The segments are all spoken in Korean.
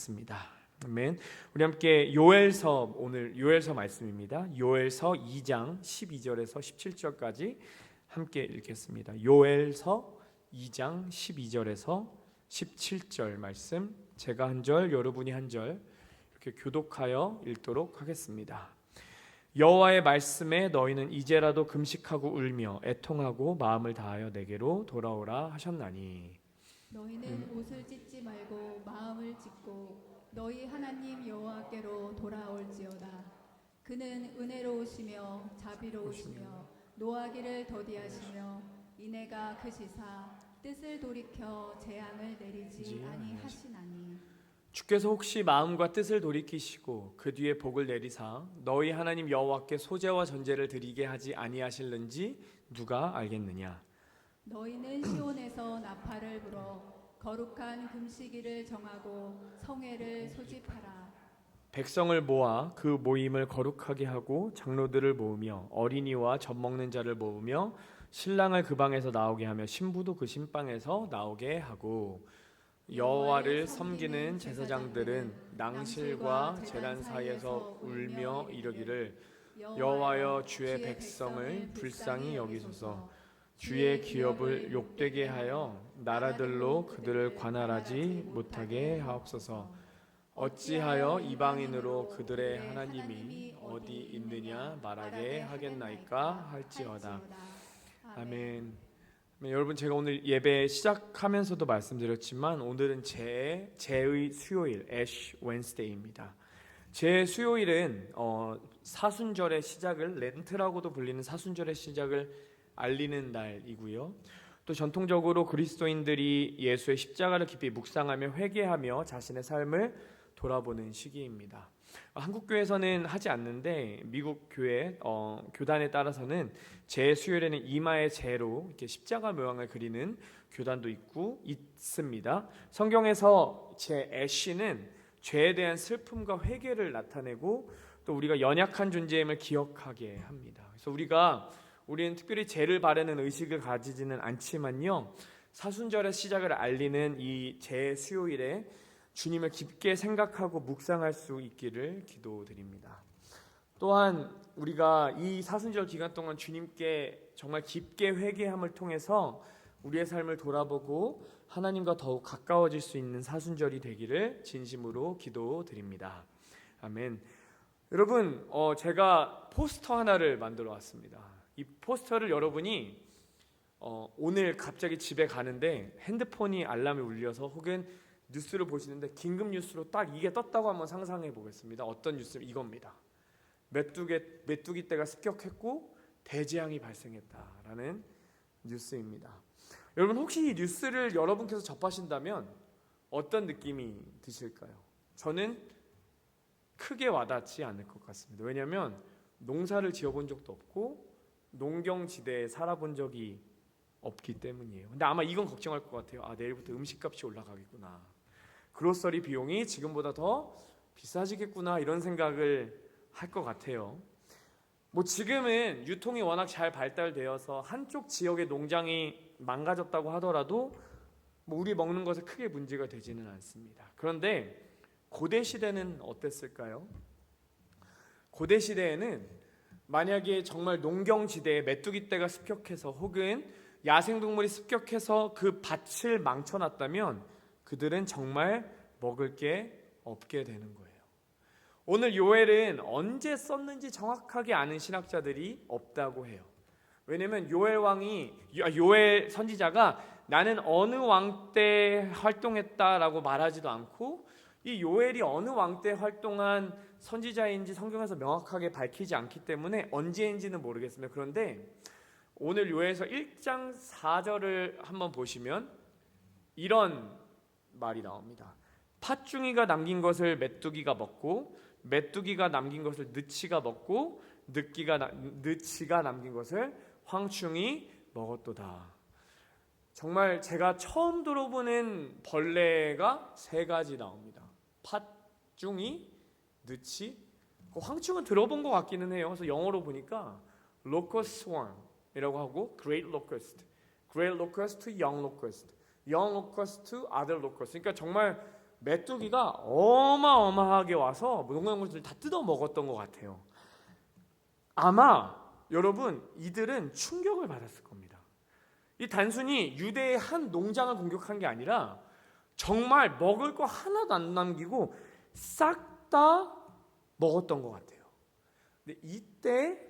습니다. 아멘. 우리 함께 요엘서, 오늘 요엘서 말씀입니다. 요엘서 2장 12절에서 17절까지 함께 읽겠습니다. 요엘서 2장 12절에서 17절 말씀, 제가 한 절, 여러분이 한 절 이렇게 교독하여 읽도록 하겠습니다. 여호와의 말씀에 너희는 이제라도 금식하고 울며 애통하고 마음을 다하여 내게로 돌아오라 하셨나니, 너희는 옷을 찢지 말고 마음을 찢고 너희 하나님 여호와께로 돌아올지어다. 그는 은혜로우시며 자비로우시며 노하기를 더디하시며 이내가 크시사 뜻을 돌이켜 재앙을 내리지 아니하시나니, 주께서 혹시 마음과 뜻을 돌이키시고 그 뒤에 복을 내리사 너희 하나님 여호와께 소제와 전제를 드리게 하지 아니하실는지 누가 알겠느냐. 너희는 시온에서 나팔을 불어 거룩한 금식일을 정하고 성회를 소집하라. 백성을 모아 그 모임을 거룩하게 하고 장로들을 모으며 어린이와 젖 먹는 자를 모으며 신랑을 그 방에서 나오게 하며 신부도 그 신방에서 나오게 하고, 여호와를 섬기는 제사장들은 낭실과 제단 사이에서 울며 이르기를 여호와여 주의 백성을 불쌍히 여기소서. 주의 기업을 욕되게 하여 나라들로 그들을 관할하지 못하게 하옵소서. 어찌하여 이방인으로 그들의 하나님이 어디 있느냐 말하게 하겠나이까 할지어다. 아멘. 여러분, 제가 오늘 예배 시작하면서도 말씀드렸지만 오늘은 제의 수요일, 애쉬 웬스데이입니다. 제 수요일은 사순절의 시작을, 렌트라고도 불리는 사순절의 시작을 알리는 날이고요. 또 전통적으로 그리스도인들이 예수의 십자가를 깊이 묵상하며 회개하며 자신의 삶을 돌아보는 시기입니다. 한국 교회에서는 하지 않는데 미국 교회 교단에 따라서는 제 수요일에는 이마에 제로 이렇게 십자가 모양을 그리는 교단도 있습니다. 성경에서 제 애쉬는 죄에 대한 슬픔과 회개를 나타내고 또 우리가 연약한 존재임을 기억하게 합니다. 그래서 우리는 특별히 제를 바르는 의식을 가지지는 않지만요, 사순절의 시작을 알리는 이 제 수요일에 주님을 깊게 생각하고 묵상할 수 있기를 기도드립니다. 또한 우리가 이 사순절 기간 동안 주님께 정말 깊게 회개함을 통해서 우리의 삶을 돌아보고 하나님과 더욱 가까워질 수 있는 사순절이 되기를 진심으로 기도드립니다. 아멘. 여러분, 제가 포스터 하나를 만들어 왔습니다. 이 포스터를 여러분이 오늘 갑자기 집에 가는데 핸드폰이 알람이 울려서 혹은 뉴스를 보시는데 긴급 뉴스로 딱 이게 떴다고 한번 상상해 보겠습니다. 어떤 뉴스는 이겁니다. 메뚜기 떼가 습격했고 대재앙이 발생했다라는 뉴스입니다. 여러분, 혹시 이 뉴스를 여러분께서 접하신다면 어떤 느낌이 드실까요? 저는 크게 와닿지 않을 것 같습니다. 왜냐하면 농사를 지어본 적도 없고 농경지대에 살아본 적이 없기 때문이에요. 근데 아마 이건 걱정할 것 같아요. 내일부터 음식값이 올라가겠구나, 그로서리 비용이 지금보다 더 비싸지겠구나, 이런 생각을 할 것 같아요. 지금은 유통이 워낙 잘 발달되어서 한쪽 지역의 농장이 망가졌다고 하더라도 우리 먹는 것에 크게 문제가 되지는 않습니다. 그런데 고대 시대는 어땠을까요? 고대 시대에는 만약에 정말 농경지대에 메뚜기 떼가 습격해서 혹은 야생동물이 습격해서 그 밭을 망쳐놨다면 그들은 정말 먹을 게 없게 되는 거예요. 오늘 요엘은 언제 썼는지 정확하게 아는 신학자들이 없다고 해요. 왜냐하면 요엘 선지자가 나는 어느 왕 때 활동했다라고 말하지도 않고 이 요엘이 어느 왕 때 활동한 선지자인지 성경에서 명확하게 밝히지 않기 때문에 언제인지는 모르겠습니다. 그런데 오늘 요엘서 1장 4절을 한번 보시면 이런 말이 나옵니다. 팥중이가 남긴 것을 메뚜기가 먹고 메뚜기가 남긴 것을 느치가 먹고 느치가 남긴 것을 황충이 먹었도다. 정말 제가 처음 들어보는 벌레가 세 가지 나옵니다. 팥중이, 느치, 황충은 들어본 것 같기는 해요. 그래서 영어로 보니까 locust swarm이라고 하고 great locust, young locust, other locust. 그러니까 정말 메뚜기가 어마어마하게 와서 농작물들 다 뜯어 먹었던 것 같아요. 아마 여러분 이들은 충격을 받았을 겁니다. 이 단순히 유대의 한 농장을 공격한 게 아니라 정말 먹을 거 하나도 안 남기고 싹 다 먹었던 것 같아요. 근데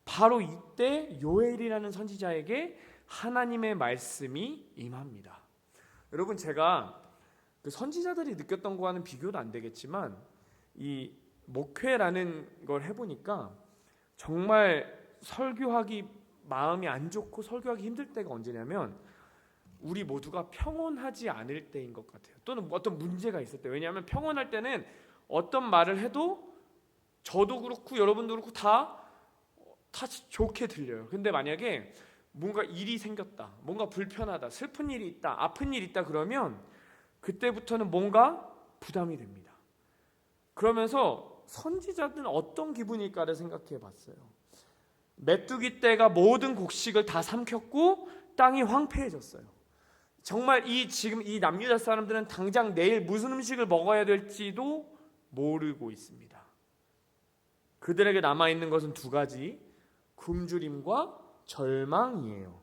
바로 이때 요엘이라는 선지자에게 하나님의 말씀이 임합니다. 여러분, 제가 그 선지자들이 느꼈던 거와는 비교도 안 되겠지만 이 목회라는 걸 해보니까 정말 설교하기 마음이 안 좋고 설교하기 힘들 때가 언제냐면 우리 모두가 평온하지 않을 때인 것 같아요. 또는 어떤 문제가 있을 때. 왜냐하면 평온할 때는 어떤 말을 해도 저도 그렇고 여러분도 그렇고 다 좋게 들려요. 근데 만약에 뭔가 일이 생겼다, 뭔가 불편하다, 슬픈 일이 있다, 아픈 일이 있다 그러면 그때부터는 뭔가 부담이 됩니다. 그러면서 선지자들은 어떤 기분일까를 생각해 봤어요. 메뚜기 떼가 모든 곡식을 다 삼켰고 땅이 황폐해졌어요. 정말 지금 이 남유다 사람들은 당장 내일 무슨 음식을 먹어야 될지도 모르고 있습니다. 그들에게 남아있는 것은 두 가지, 굶주림과 절망이에요.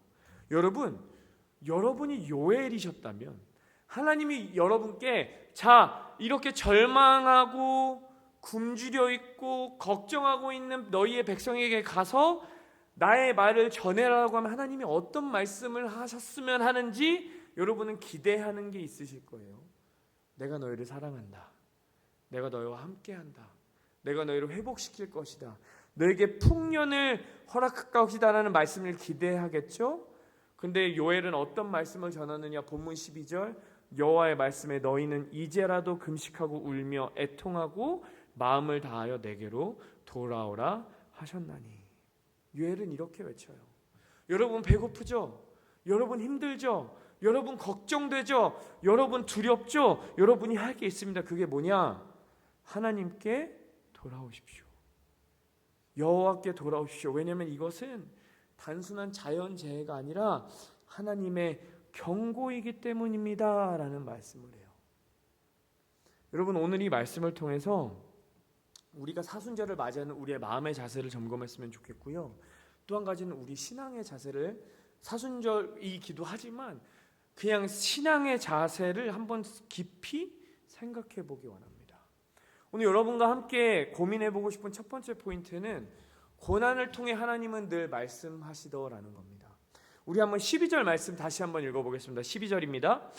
여러분이 요엘이셨다면 하나님이 여러분께 자, 이렇게 절망하고 굶주려 있고 걱정하고 있는 너희의 백성에게 가서 나의 말을 전해라고 하면 하나님이 어떤 말씀을 하셨으면 하는지 여러분은 기대하는 게 있으실 거예요. 내가 너희를 사랑한다. 내가 너희와 함께한다. 내가 너희를 회복시킬 것이다. 너에게 풍년을 허락할 것이다라는 말씀을 기대하겠죠. 근데 요엘은 어떤 말씀을 전하느냐. 본문 12절 여호와의 말씀에 너희는 이제라도 금식하고 울며 애통하고 마음을 다하여 내게로 돌아오라 하셨나니. 요엘은 이렇게 외쳐요. 여러분 배고프죠? 여러분 힘들죠? 여러분 걱정되죠? 여러분 두렵죠? 여러분이 할 게 있습니다. 그게 뭐냐? 하나님께 돌아오십시오. 여호와께 돌아오십시오. 왜냐하면 이것은 단순한 자연재해가 아니라 하나님의 경고이기 때문입니다 라는 말씀을 해요. 여러분, 오늘 이 말씀을 통해서 우리가 사순절을 맞이하는 우리의 마음의 자세를 점검했으면 좋겠고요. 또 한 가지는 우리 신앙의 자세를, 사순절이기도 하지만 그냥 신앙의 자세를 한번 깊이 생각해 보기 원합니다. 오늘 여러분과 함께 고민해보고 싶은 첫 번째 포인트는 고난을 통해 하나님은 늘 말씀하시더라는 겁니다. 우리 한번 12절 말씀 다시 한번 읽어보겠습니다. 12절입니다.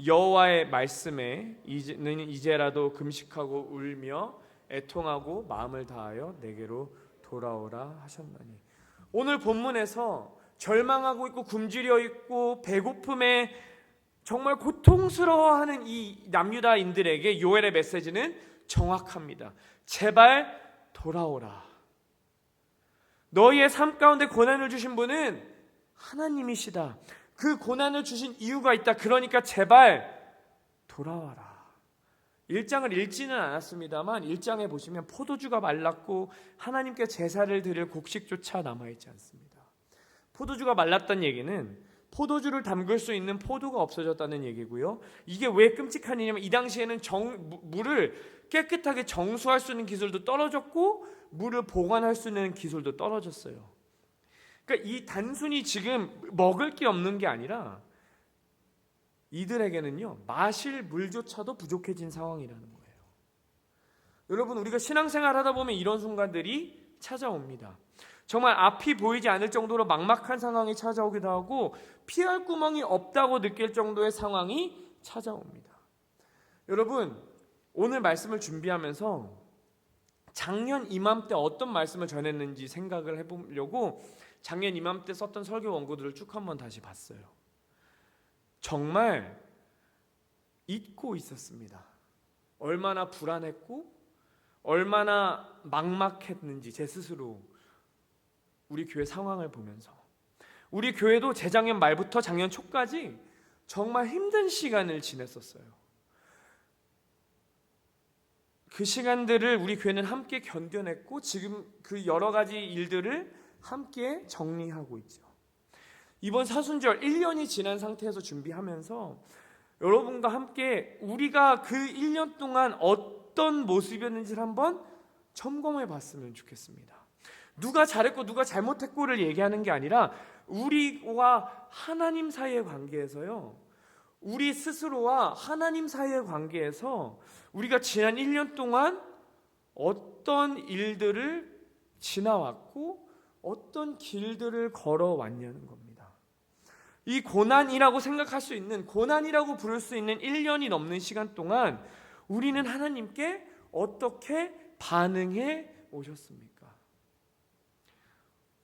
여호와의 말씀에 너희는 이제라도 금식하고 울며 애통하고 마음을 다하여 내게로 돌아오라 하셨나니. 오늘 본문에서 절망하고 있고 굶주려 있고 배고픔에 정말 고통스러워하는 이 남유다인들에게 요엘의 메시지는 정확합니다. 제발 돌아오라. 너희의 삶 가운데 고난을 주신 분은 하나님이시다. 그 고난을 주신 이유가 있다. 그러니까 제발 돌아와라. 1장을 읽지는 않았습니다만 1장에 보시면 포도주가 말랐고 하나님께 제사를 드릴 곡식조차 남아있지 않습니다. 포도주가 말랐다는 얘기는 포도주를 담글 수 있는 포도가 없어졌다는 얘기고요. 이게 왜 끔찍한 일이냐면 이 당시에는 물을 깨끗하게 정수할 수 있는 기술도 떨어졌고 물을 보관할 수 있는 기술도 떨어졌어요. 그러니까 이 단순히 지금 먹을 게 없는 게 아니라 이들에게는요, 마실 물조차도 부족해진 상황이라는 거예요. 여러분, 우리가 신앙생활 하다 보면 이런 순간들이 찾아옵니다. 정말 앞이 보이지 않을 정도로 막막한 상황이 찾아오기도 하고 피할 구멍이 없다고 느낄 정도의 상황이 찾아옵니다. 여러분, 오늘 말씀을 준비하면서 작년 이맘때 어떤 말씀을 전했는지 생각을 해보려고 작년 이맘때 썼던 설교 원고들을 쭉 한번 다시 봤어요. 정말 잊고 있었습니다. 얼마나 불안했고 얼마나 막막했는지 제 스스로 우리 교회 상황을 보면서 우리 교회도 재작년 말부터 작년 초까지 정말 힘든 시간을 지냈었어요. 그 시간들을 우리 교회는 함께 견뎌냈고 지금 그 여러 가지 일들을 함께 정리하고 있죠. 이번 사순절 1년이 지난 상태에서 준비하면서 여러분과 함께 우리가 그 1년 동안 어떤 모습이었는지를 한번 점검해 봤으면 좋겠습니다. 누가 잘했고 누가 잘못했고를 얘기하는 게 아니라 우리와 하나님 사이의 관계에서요, 우리 스스로와 하나님 사이의 관계에서 우리가 지난 1년 동안 어떤 일들을 지나왔고 어떤 길들을 걸어왔냐는 겁니다. 이 고난이라고 생각할 수 있는, 고난이라고 부를 수 있는 1년이 넘는 시간 동안 우리는 하나님께 어떻게 반응해 오셨습니까?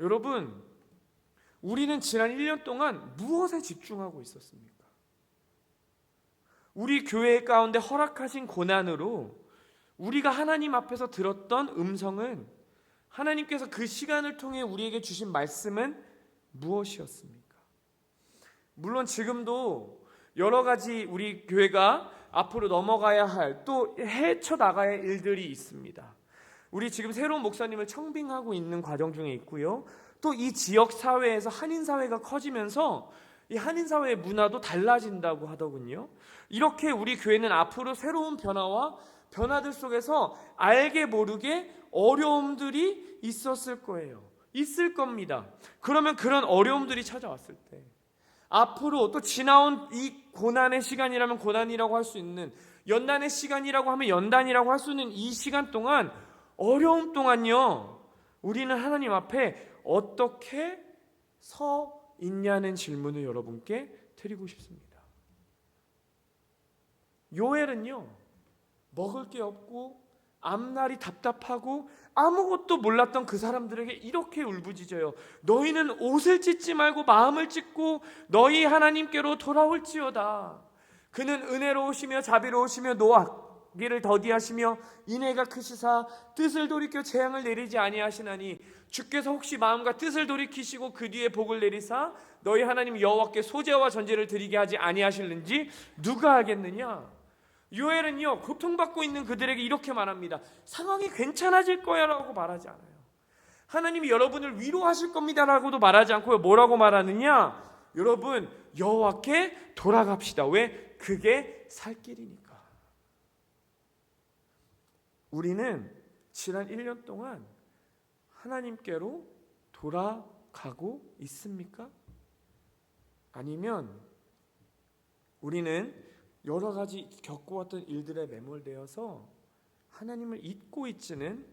여러분, 우리는 지난 1년 동안 무엇에 집중하고 있었습니까? 우리 교회 가운데 허락하신 고난으로 우리가 하나님 앞에서 들었던 음성은, 하나님께서 그 시간을 통해 우리에게 주신 말씀은 무엇이었습니까? 물론 지금도 여러 가지 우리 교회가 앞으로 넘어가야 할, 또 헤쳐나가야 할 일들이 있습니다. 우리 지금 새로운 목사님을 청빙하고 있는 과정 중에 있고요. 또 이 지역 사회에서 한인 사회가 커지면서 이 한인 사회의 문화도 달라진다고 하더군요. 이렇게 우리 교회는 앞으로 새로운 변화와 변화들 속에서 알게 모르게 어려움들이 있었을 거예요. 있을 겁니다. 그러면 그런 어려움들이 찾아왔을 때 앞으로 또 지나온 이 고난의 시간이라면 고난이라고 할 수 있는, 연단의 시간이라고 하면 연단이라고 할 수 있는 이 시간 동안, 어려움 동안요, 우리는 하나님 앞에 어떻게 서 있냐는 질문을 여러분께 드리고 싶습니다. 요엘은요, 먹을 게 없고 앞날이 답답하고 아무것도 몰랐던 그 사람들에게 이렇게 울부짖어요. 너희는 옷을 찢지 말고 마음을 찢고 너희 하나님께로 돌아올지어다. 그는 은혜로우시며 자비로우시며 노하기를 더디하시며 인애가 크시사 뜻을 돌이켜 재앙을 내리지 아니하시나니 주께서 혹시 마음과 뜻을 돌이키시고 그 뒤에 복을 내리사 너희 하나님 여호와께 소제와 전제를 드리게 하지 아니하실는지 누가 알겠느냐? 요엘은요, 고통받고 있는 그들에게 이렇게 말합니다. 상황이 괜찮아질 거야 라고 말하지 않아요. 하나님이 여러분을 위로하실 겁니다 라고도 말하지 않고요, 뭐라고 말하느냐? 여러분, 여호와께 돌아갑시다. 왜? 그게 살 길이니까. 우리는 지난 1년 동안 하나님께로 돌아가고 있습니까? 아니면 우리는 여러 가지 겪어왔던 일들에 매몰되어서 하나님을 잊고 있지는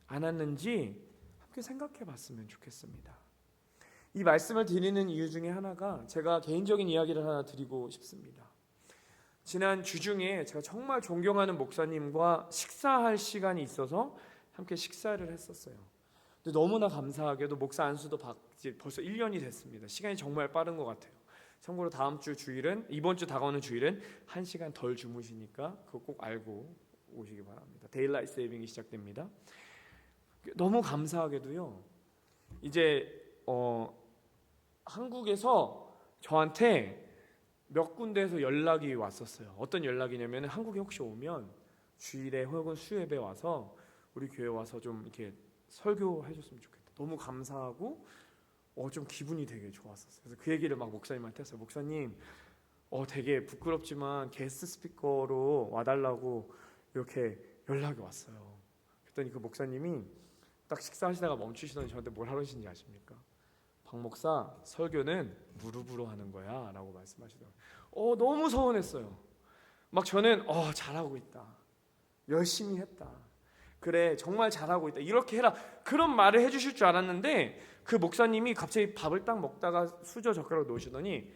않았는지 함께 생각해 봤으면 좋겠습니다. 이 말씀을 드리는 이유 중에 하나가, 제가 개인적인 이야기를 하나 드리고 싶습니다. 지난 주중에 제가 정말 존경하는 목사님과 식사할 시간이 있어서 함께 식사를 했었어요. 근데 너무나 감사하게도 목사 안수도 받지 벌써 1년이 됐습니다. 시간이 정말 빠른 것 같아요. 참고로 다음 주 주일은, 이번 주 다가오는 주일은 1시간 덜 주무시니까 그거 꼭 알고 오시기 바랍니다. 데일라이트 세이빙이 시작됩니다. 너무 감사하게도요, 이제 한국에서 저한테 몇 군데에서 연락이 왔었어요. 어떤 연락이냐면, 한국에 혹시 오면 주일에 혹은 수요예배 와서 우리 교회 와서 좀 이렇게 설교해 줬으면 좋겠다. 너무 감사하고 좀 기분이 되게 좋았었어요. 그래서 그 얘기를 막 목사님한테 했어요. 목사님, 되게 부끄럽지만 게스트 스피커로 와달라고 이렇게 연락이 왔어요. 그랬더니 그 목사님이 딱 식사하시다가 멈추시더니 저한테 뭘 하시는지 아십니까? 박 목사, 설교는 무릎으로 하는 거야 라고 말씀하시더라고요. 너무 서운했어요. 막 저는 잘하고 있다, 열심히 했다, 그래 정말 잘하고 있다, 이렇게 해라, 그런 말을 해주실 줄 알았는데 그 목사님이 갑자기 밥을 딱 먹다가 수저 젓가락 놓으시더니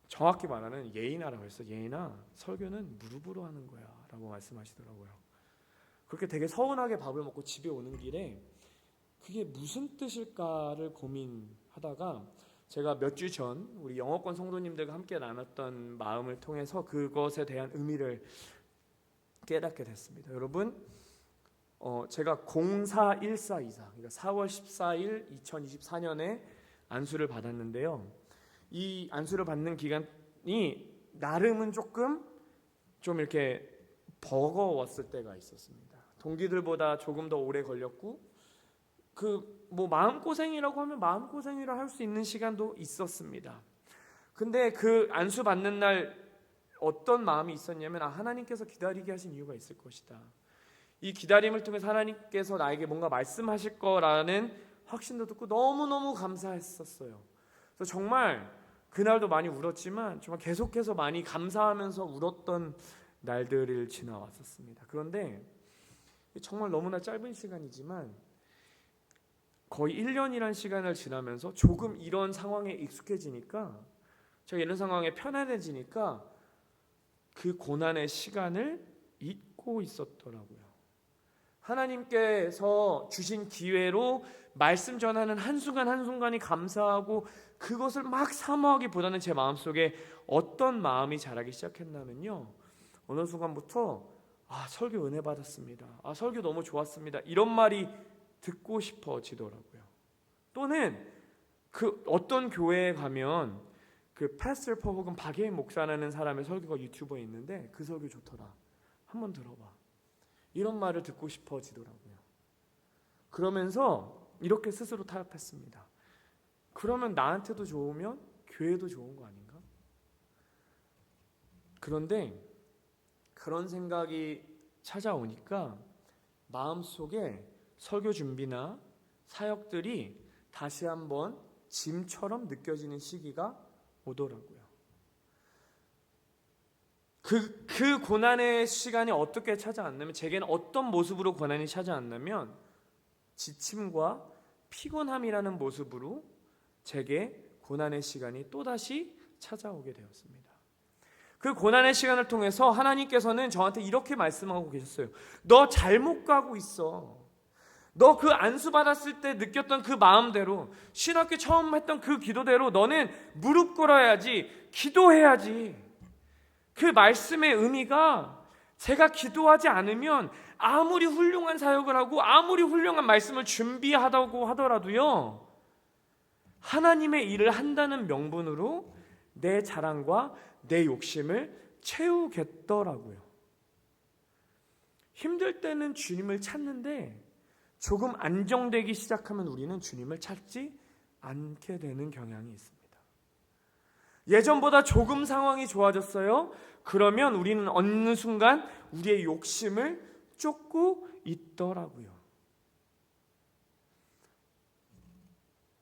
정확히 말하는 예인아라고 했어요. 예인아, 설교는 무릎으로 하는 거야 라고 말씀하시더라고요. 그렇게 되게 서운하게 밥을 먹고 집에 오는 길에 그게 무슨 뜻일까를 고민하다가 제가 몇 주 전 우리 영어권 성도님들과 함께 나눴던 마음을 통해서 그것에 대한 의미를 깨닫게 됐습니다. 여러분, 제가 041424, 그러니까 4월 14일 2024년에 안수를 받았는데요. 이 안수를 받는 기간이 나름은 좀 이렇게 버거웠을 때가 있었습니다. 동기들보다 조금 더 오래 걸렸고, 마음고생이라고 하면 마음고생이라 할 수 있는 시간도 있었습니다. 근데 그 안수 받는 날 어떤 마음이 있었냐면 하나님께서 기다리게 하신 이유가 있을 것이다. 이 기다림을 통해서 하나님께서 나에게 뭔가 말씀하실 거라는 확신도 듣고 너무너무 감사했었어요. 그래서 정말 그날도 많이 울었지만 정말 계속해서 많이 감사하면서 울었던 날들을 지나왔었습니다. 그런데 정말 너무나 짧은 시간이지만 거의 1년이라는 시간을 지나면서 조금 이런 상황에 익숙해지니까, 제가 이런 상황에 편안해지니까 그 고난의 시간을 잊고 있었더라고요. 하나님께서 주신 기회로 말씀 전하는 한순간 한순간이 감사하고 그것을 막 사모하기보다는 제 마음속에 어떤 마음이 자라기 시작했냐면요, 어느 순간부터 설교 은혜 받았습니다, 설교 너무 좋았습니다, 이런 말이 듣고 싶어지더라고요. 또는 그 어떤 교회에 가면 그 패스터 퍼 혹은 박예인 목사라는 사람의 설교가 유튜브에 있는데 그 설교 좋더라, 한번 들어봐, 이런 말을 듣고 싶어지더라고요. 그러면서 이렇게 스스로 타협했습니다. 그러면 나한테도 좋으면 교회도 좋은 거 아닌가? 그런데 그런 생각이 찾아오니까 마음속에 설교 준비나 사역들이 다시 한번 짐처럼 느껴지는 시기가 오더라고요. 그 고난의 시간이 어떻게 찾아왔냐면, 제게는 어떤 모습으로 고난이 찾아왔냐면 지침과 피곤함이라는 모습으로 제게 고난의 시간이 또다시 찾아오게 되었습니다. 그 고난의 시간을 통해서 하나님께서는 저한테 이렇게 말씀하고 계셨어요. 너 잘못 가고 있어. 너 그 안수 받았을 때 느꼈던 그 마음대로, 신학교 처음 했던 그 기도대로 너는 무릎 꿇어야지, 기도해야지. 그 말씀의 의미가, 제가 기도하지 않으면 아무리 훌륭한 사역을 하고 아무리 훌륭한 말씀을 준비하다고 하더라도요, 하나님의 일을 한다는 명분으로 내 자랑과 내 욕심을 채우겠더라고요. 힘들 때는 주님을 찾는데 조금 안정되기 시작하면 우리는 주님을 찾지 않게 되는 경향이 있습니다. 예전보다 조금 상황이 좋아졌어요. 그러면 우리는 어느 순간 우리의 욕심을 쫓고 있더라고요.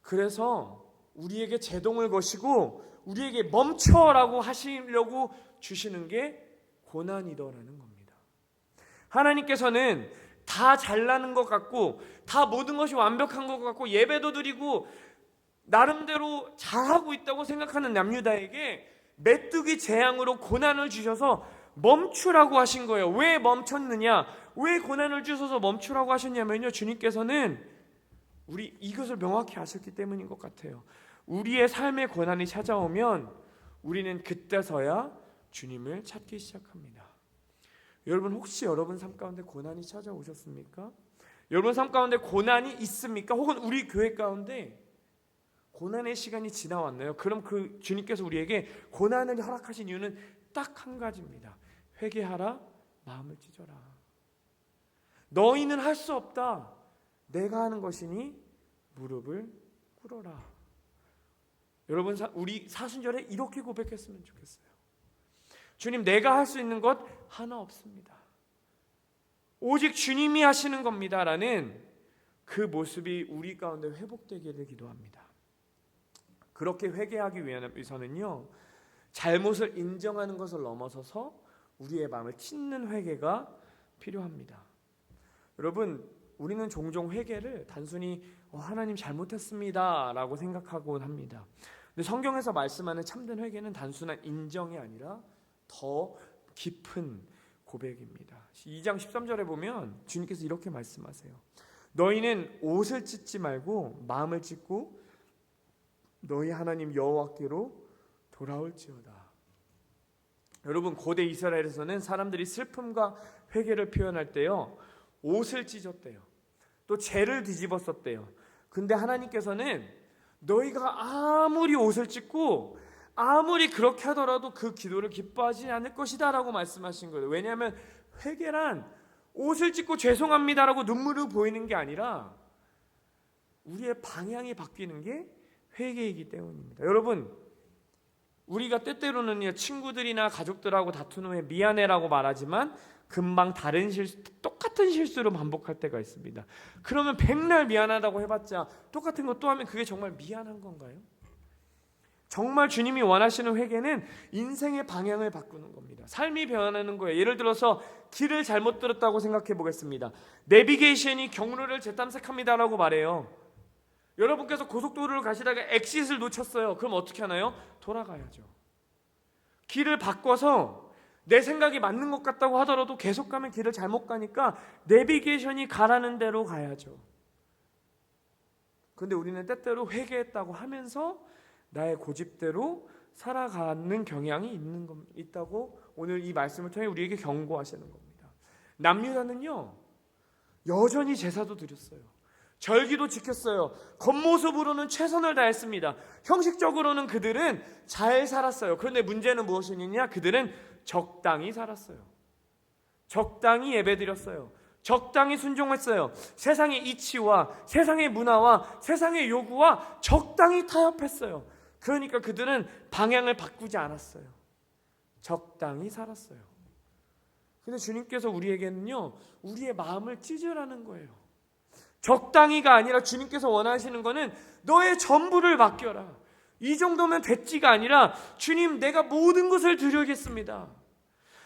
그래서 우리에게 제동을 거시고 우리에게 멈춰라고 하시려고 주시는 게 고난이더라는 겁니다. 하나님께서는 다 잘나는 것 같고 다 모든 것이 완벽한 것 같고 예배도 드리고 나름대로 잘하고 있다고 생각하는 남유다에게 메뚜기 재앙으로 고난을 주셔서 멈추라고 하신 거예요. 왜 멈췄느냐? 왜 고난을 주셔서 멈추라고 하셨냐면요, 주님께서는 우리 이것을 명확히 아셨기 때문인 것 같아요. 우리의 삶의 고난이 찾아오면 우리는 그때서야 주님을 찾기 시작합니다. 여러분, 혹시 여러분 삶 가운데 고난이 찾아오셨습니까? 여러분 삶 가운데 고난이 있습니까? 혹은 우리 교회 가운데 고난의 시간이 지나왔나요? 그럼 그 주님께서 우리에게 고난을 허락하신 이유는 딱 한 가지입니다. 회개하라, 마음을 찢어라. 너희는 할 수 없다. 내가 하는 것이니 무릎을 꿇어라. 여러분, 우리 사순절에 이렇게 고백했으면 좋겠어요. 주님, 내가 할 수 있는 것 하나 없습니다. 오직 주님이 하시는 겁니다. 라는 그 모습이 우리 가운데 회복되기를 기도합니다. 그렇게 회개하기 위해서는요, 잘못을 인정하는 것을 넘어서서 우리의 마음을 찢는 회개가 필요합니다. 여러분, 우리는 종종 회개를 단순히 하나님 잘못했습니다 라고 생각하곤 합니다. 근데 성경에서 말씀하는 참된 회개는 단순한 인정이 아니라 더 깊은 고백입니다. 2장 13절에 보면 주님께서 이렇게 말씀하세요. 너희는 옷을 찢지 말고 마음을 찢고 너희 하나님 여호와께로 돌아올지어다. 여러분, 고대 이스라엘에서는 사람들이 슬픔과 회개를 표현할 때요, 옷을 찢었대요. 또 재를 뒤집었었대요. 근데 하나님께서는 너희가 아무리 옷을 찢고 아무리 그렇게 하더라도 그 기도를 기뻐하지 않을 것이다 라고 말씀하신 거예요. 왜냐하면 회개란 옷을 찢고 죄송합니다라고 눈물을 보이는 게 아니라 우리의 방향이 바뀌는 게 회개이기 때문입니다. 여러분, 우리가 때때로는 친구들이나 가족들하고 다툰 후에 미안해라고 말하지만 금방 다른 똑같은 실수를 반복할 때가 있습니다. 그러면 백날 미안하다고 해봤자 똑같은 거 또 하면 그게 정말 미안한 건가요? 정말 주님이 원하시는 회개는 인생의 방향을 바꾸는 겁니다. 삶이 변하는 거예요. 예를 들어서 길을 잘못 들었다고 생각해 보겠습니다. 내비게이션이 경로를 재탐색합니다라고 말해요. 여러분께서 고속도로를 가시다가 엑싯을 놓쳤어요. 그럼 어떻게 하나요? 돌아가야죠. 길을 바꿔서 내 생각이 맞는 것 같다고 하더라도 계속 가면 길을 잘못 가니까 내비게이션이 가라는 대로 가야죠. 그런데 우리는 때때로 회개했다고 하면서 나의 고집대로 살아가는 경향이 있다고 오늘 이 말씀을 통해 우리에게 경고하시는 겁니다. 남유다는요, 여전히 제사도 드렸어요. 절기도 지켰어요. 겉모습으로는 최선을 다했습니다. 형식적으로는 그들은 잘 살았어요. 그런데 문제는 무엇이냐? 그들은 적당히 살았어요. 적당히 예배드렸어요. 적당히 순종했어요. 세상의 이치와 세상의 문화와 세상의 요구와 적당히 타협했어요. 그러니까 그들은 방향을 바꾸지 않았어요. 적당히 살았어요. 근데 주님께서 우리에게는요, 우리의 마음을 찢으라는 거예요. 적당히가 아니라 주님께서 원하시는 거는 너의 전부를 맡겨라. 이 정도면 됐지가 아니라 주님, 내가 모든 것을 드리겠습니다.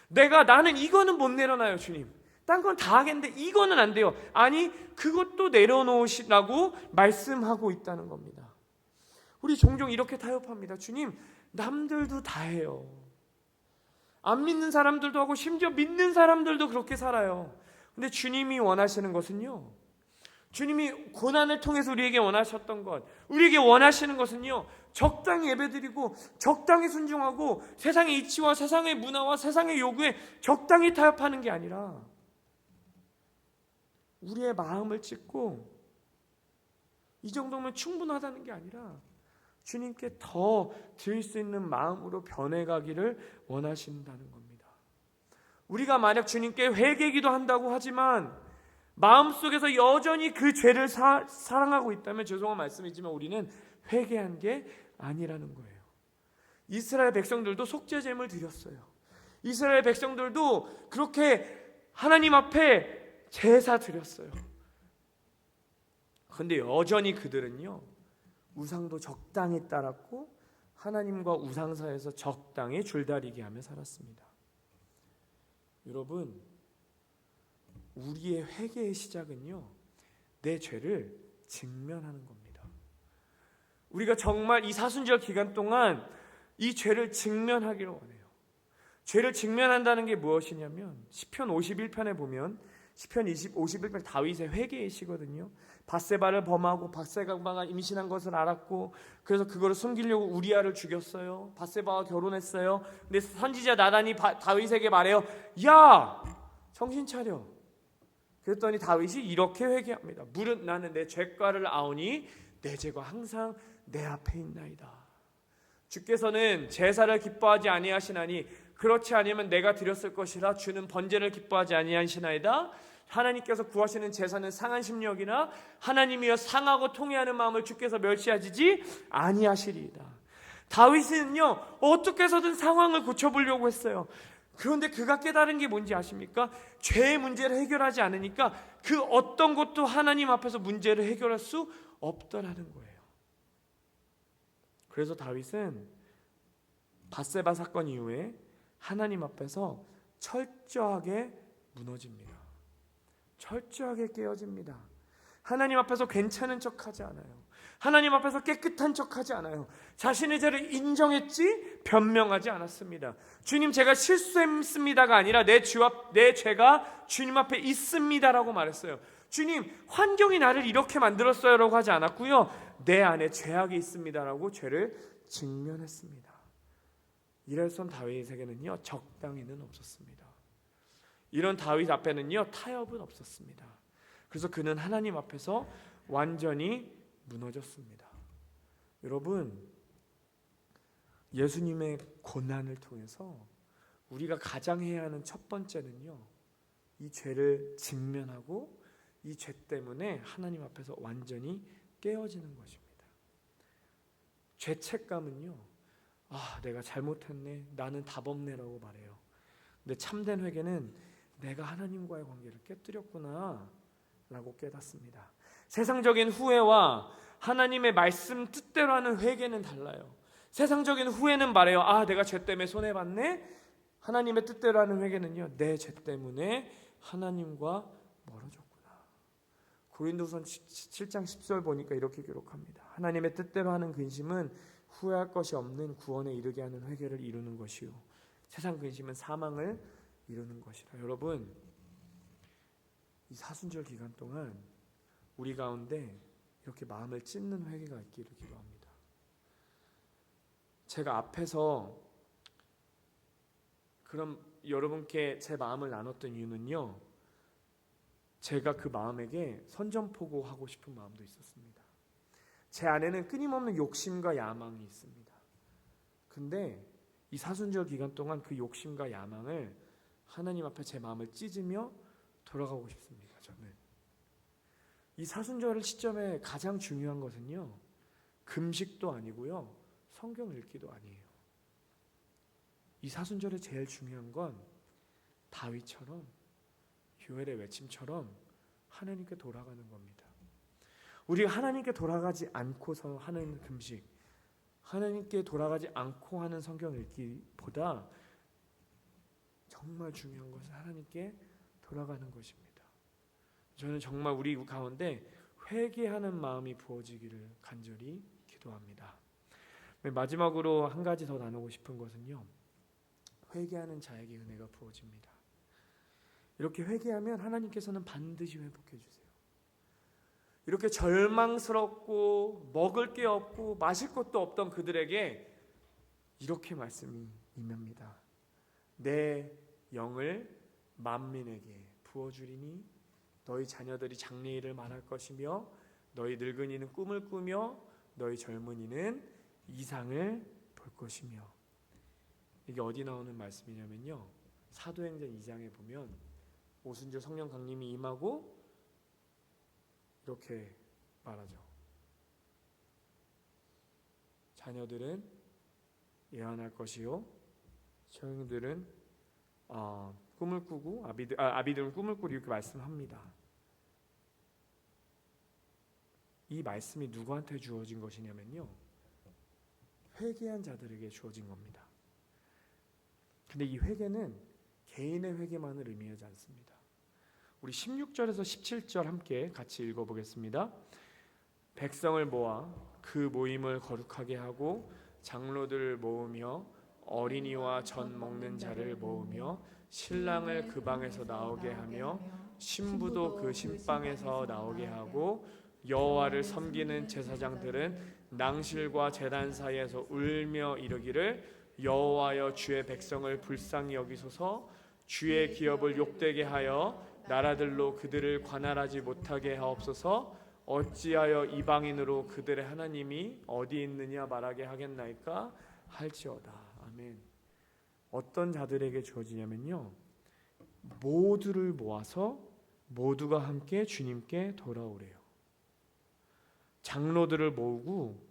나는 이거는 못 내려놔요, 주님. 딴 건 다 하겠는데 이거는 안 돼요. 아니, 그것도 내려놓으시라고 말씀하고 있다는 겁니다. 우리 종종 이렇게 타협합니다. 주님, 남들도 다 해요. 안 믿는 사람들도 하고 심지어 믿는 사람들도 그렇게 살아요. 근데 주님이 원하시는 것은요, 주님이 고난을 통해서 우리에게 원하셨던 것, 우리에게 원하시는 것은요, 적당히 예배드리고 적당히 순종하고 세상의 이치와 세상의 문화와 세상의 요구에 적당히 타협하는 게 아니라 우리의 마음을 찢고 이 정도면 충분하다는 게 아니라 주님께 더 드릴 수 있는 마음으로 변해가기를 원하신다는 겁니다. 우리가 만약 주님께 회개기도 한다고 하지만 마음속에서 여전히 그 죄를 사랑하고 있다면 죄송한 말씀이지만 우리는 회개한 게 아니라는 거예요. 이스라엘 백성들도 속죄제물 드렸어요. 이스라엘 백성들도 그렇게 하나님 앞에 제사 드렸어요. 그런데 여전히 그들은요, 우상도 적당히 따랐고 하나님과 우상 사이에서 적당히 줄다리기 하며 살았습니다. 여러분, 우리의 회개의 시작은요, 내 죄를 직면하는 겁니다. 우리가 정말 이 사순절 기간 동안 이 죄를 직면하기를 원해요. 죄를 직면한다는 게 무엇이냐면 시편 51편에 보면 시편 51편 다윗의 회개의 시거든요. 밧세바를 범하고 밧세바가 임신한 것을 알았고 그래서 그거를 숨기려고 우리아를 죽였어요. 밧세바와 결혼했어요. 근데 선지자 나단이 다윗에게 말해요. 야, 정신 차려. 그랬더니 다윗이 이렇게 회개합니다. 무릇 나는 내 죄과를 아오니 내 죄가 항상 내 앞에 있나이다. 주께서는 제사를 기뻐하지 아니하시나니 그렇지 아니면 내가 드렸을 것이라 주는 번제를 기뻐하지 아니하시나이다. 하나님께서 구하시는 제사는 상한 심령이나 하나님이여 상하고 통회하는 마음을 주께서 멸시하시지 아니하시리이다. 다윗은요, 어떻게 해서든 상황을 고쳐보려고 했어요. 그런데 그가 깨달은 게 뭔지 아십니까? 죄의 문제를 해결하지 않으니까 그 어떤 것도 하나님 앞에서 문제를 해결할 수 없더라는 거예요. 그래서 다윗은 밧세바 사건 이후에 하나님 앞에서 철저하게 무너집니다. 철저하게 깨어집니다. 하나님 앞에서 괜찮은 척하지 않아요. 하나님 앞에서 깨끗한 척하지 않아요. 자신의 죄를 인정했지 변명하지 않았습니다. 주님, 제가 실수했습니다가 아니라 내 죄가 주님 앞에 있습니다라고 말했어요. 주님, 환경이 나를 이렇게 만들었어요 라고 하지 않았고요, 내 안에 죄악이 있습니다라고 죄를 직면했습니다. 이래서 다윗에게는요, 적당히는 없었습니다. 이런 다윗 앞에는요, 타협은 없었습니다. 그래서 그는 하나님 앞에서 완전히 무너졌습니다. 여러분, 예수님의 고난을 통해서 우리가 가장 해야 하는 첫 번째는요, 이 죄를 직면하고 이 죄 때문에 하나님 앞에서 완전히 깨어지는 것입니다. 죄책감은요, 내가 잘못했네, 나는 답 없네라고 말해요. 근데 참된 회개는 내가 하나님과의 관계를 깨뜨렸구나 라고 깨닫습니다. 세상적인 후회와 하나님의 말씀 뜻대로 하는 회개는 달라요. 세상적인 후회는 말해요. 내가 죄 때문에 손해봤네. 하나님의 뜻대로 하는 회개는요, 내 죄 때문에 하나님과 멀어졌구나. 고린도후서 7장 10절 보니까 이렇게 기록합니다. 하나님의 뜻대로 하는 근심은 후회할 것이 없는 구원에 이르게 하는 회개를 이루는 것이요, 세상 근심은 사망을 이루는 것이라. 여러분, 이 사순절 기간 동안 우리 가운데 이렇게 마음을 찢는 회개가 있기를 기도합니다. 제가 앞에서 그럼 여러분께 제 마음을 나눴던 이유는요, 제가 그 마음에게 선전포고하고 싶은 마음도 있었습니다. 제 안에는 끊임없는 욕심과 야망이 있습니다. 근데 이 사순절 기간 동안 그 욕심과 야망을 하나님 앞에 제 마음을 찢으며 돌아가고 싶습니다. 저는 이 사순절 시점에 가장 중요한 것은요, 금식도 아니고요, 성경 읽기도 아니에요. 이 사순절에 제일 중요한 건 다윗처럼, 요엘의 외침처럼 하나님께 돌아가는 겁니다. 우리가 하나님께 돌아가지 않고서 하는 금식, 하나님께 돌아가지 않고 하는 성경 읽기보다 정말 중요한 것은 하나님께 돌아가는 것입니다. 저는 정말 우리 가운데 회개하는 마음이 부어지기를 간절히 기도합니다. 마지막으로 한 가지 더 나누고 싶은 것은요, 회개하는 자에게 은혜가 부어집니다. 이렇게 회개하면 하나님께서는 반드시 회복해 주세요. 이렇게 절망스럽고 먹을 게 없고 마실 것도 없던 그들에게 이렇게 말씀이 임합니다. 내 영을 만민에게 부어주리니 너희 자녀들이 장래일을 말할 것이며 너희 늙은이는 꿈을 꾸며 너희 젊은이는 이상을 볼 것이며. 이게 어디 나오는 말씀이냐면요, 사도행전 2장에 보면 오순절 성령 강림이 임하고 이렇게 말하죠. 자녀들은 예언할 것이요, 형들은 꿈을 꾸고 아비들은 꿈을 꾸리, 이렇게 말씀합니다. 이 말씀이 누구한테 주어진 것이냐면요, 회개한 자들에게 주어진 겁니다. 근데 이 회개는 개인의 회개만을 의미하지 않습니다. 우리 16절에서 17절 함께 같이 읽어보겠습니다. 백성을 모아 그 모임을 거룩하게 하고 장로들을 모으며 어린이와 젖 먹는 자를 모으며 신랑을 그 방에서 나오게 하며 신부도 그 신방에서 나오게 하고 여호와를 섬기는 제사장들은 낭실과 제단 사이에서 울며 이르기를 여호와여 주의 백성을 불쌍히 여기소서, 주의 기업을 욕되게 하여 나라들로 그들을 관할하지 못하게 하옵소서. 어찌하여 이방인으로 그들의 하나님이 어디 있느냐 말하게 하겠나이까 할지어다. 아멘. 어떤 자들에게 주어지냐면요, 모두를 모아서 모두가 함께 주님께 돌아오래요. 장로들을 모으고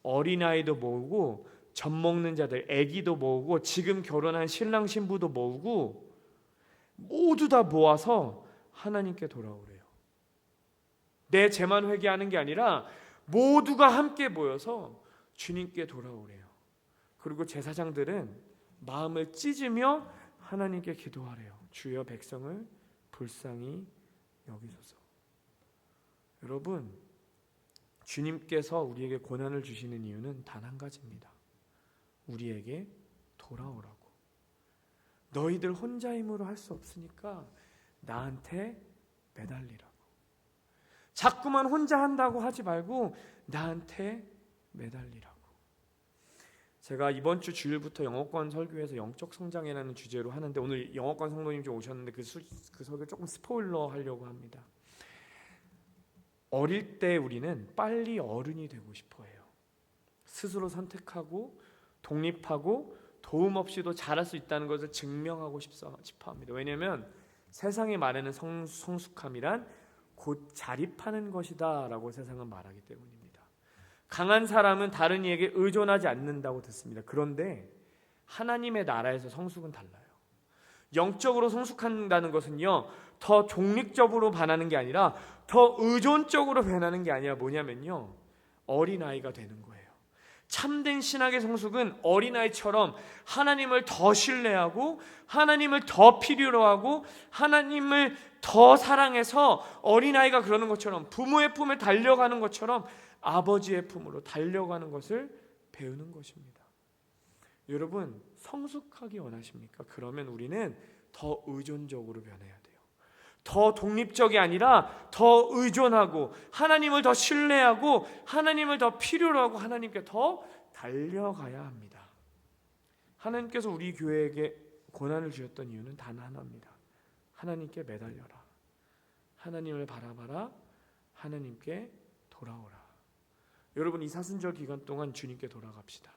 어린아이도 모으고 젖 먹는 자들, 아기도 모으고 지금 결혼한 신랑 신부도 모으고 모두 다 모아서 하나님께 돌아오래요. 내 죄만 회개하는 게 아니라 모두가 함께 모여서 주님께 돌아오래요. 그리고 제사장들은 마음을 찢으며 하나님께 기도하래요. 주여 백성을 불쌍히 여기소서. 여러분, 주님께서 우리에게 고난을 주시는 이유는 단 한 가지입니다. 우리에게 돌아오라고. 너희들 혼자 힘으로 할 수 없으니까 나한테 매달리라고. 자꾸만 혼자 한다고 하지 말고 나한테 매달리라고. 제가 이번 주 주일부터 영어권 설교에서 영적 성장이라는 주제로 하는데, 오늘 영어권 성도님 좀 오셨는데 그 설교 조금 스포일러 하려고 합니다. 어릴 때 우리는 빨리 어른이 되고 싶어 해요. 스스로 선택하고 독립하고 도움 없이도 잘할 수 있다는 것을 증명하고 싶어 합니다. 왜냐하면 세상이 말하는 성숙함이란 곧 자립하는 것이다 라고 세상은 말하기 때문입니다. 강한 사람은 다른 이에게 의존하지 않는다고 듣습니다. 그런데 하나님의 나라에서 성숙은 달라요. 영적으로 성숙한다는 것은요, 더 독립적으로 반하는 게 아니라 더 의존적으로 변하는 게 아니라 뭐냐면요, 어린아이가 되는 거예요. 참된 신학의 성숙은 어린아이처럼 하나님을 더 신뢰하고 하나님을 더 필요로 하고 하나님을 더 사랑해서 어린아이가 그러는 것처럼, 부모의 품에 달려가는 것처럼 아버지의 품으로 달려가는 것을 배우는 것입니다. 여러분, 성숙하기 원하십니까? 그러면 우리는 더 의존적으로 변해야 돼요. 더 독립적이 아니라 더 의존하고 하나님을 더 신뢰하고 하나님을 더 필요로 하고 하나님께 더 달려가야 합니다. 하나님께서 우리 교회에게 고난을 주셨던 이유는 단 하나입니다. 하나님께 매달려라. 하나님을 바라봐라. 하나님께 돌아오라. 여러분, 이 사순절 기간 동안 주님께 돌아갑시다.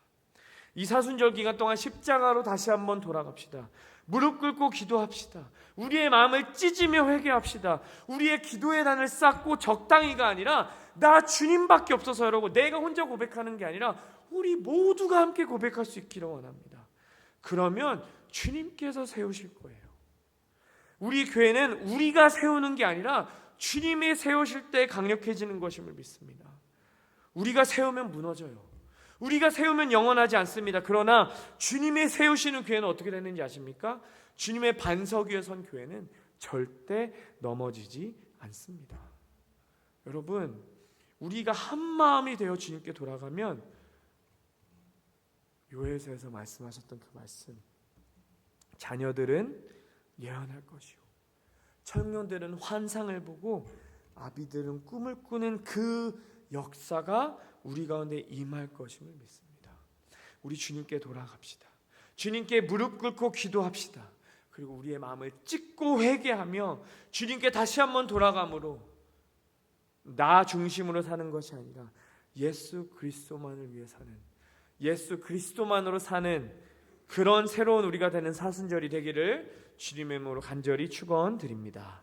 이 사순절 기간 동안 십자가로 다시 한번 돌아갑시다. 무릎 꿇고 기도합시다. 우리의 마음을 찢으며 회개합시다. 우리의 기도의 단을 쌓고 적당히가 아니라 나 주님밖에 없어서라고 내가 혼자 고백하는 게 아니라 우리 모두가 함께 고백할 수 있기를 원합니다. 그러면 주님께서 세우실 거예요. 우리 교회는 우리가 세우는 게 아니라 주님이 세우실 때 강력해지는 것임을 믿습니다. 우리가 세우면 무너져요. 우리가 세우면 영원하지 않습니다. 그러나 주님이 세우시는 교회는 어떻게 되는지 아십니까? 주님의 반석 위에 선 교회는 절대 넘어지지 않습니다. 여러분, 우리가 한 마음이 되어 주님께 돌아가면 요엘서에서 말씀하셨던 그 말씀, 자녀들은 예언할 것이요 청년들은 환상을 보고 아비들은 꿈을 꾸는 그 역사가 우리 가운데 임할 것임을 믿습니다. 우리 주님께 돌아갑시다. 주님께 무릎 꿇고 기도합시다. 그리고 우리의 마음을 찢고 회개하며 주님께 다시 한번 돌아감으로 나 중심으로 사는 것이 아니라 예수 그리스도만을 위해 사는, 예수 그리스도만으로 사는 그런 새로운 우리가 되는 사순절이 되기를 주님의 이름으로 간절히 축원드립니다.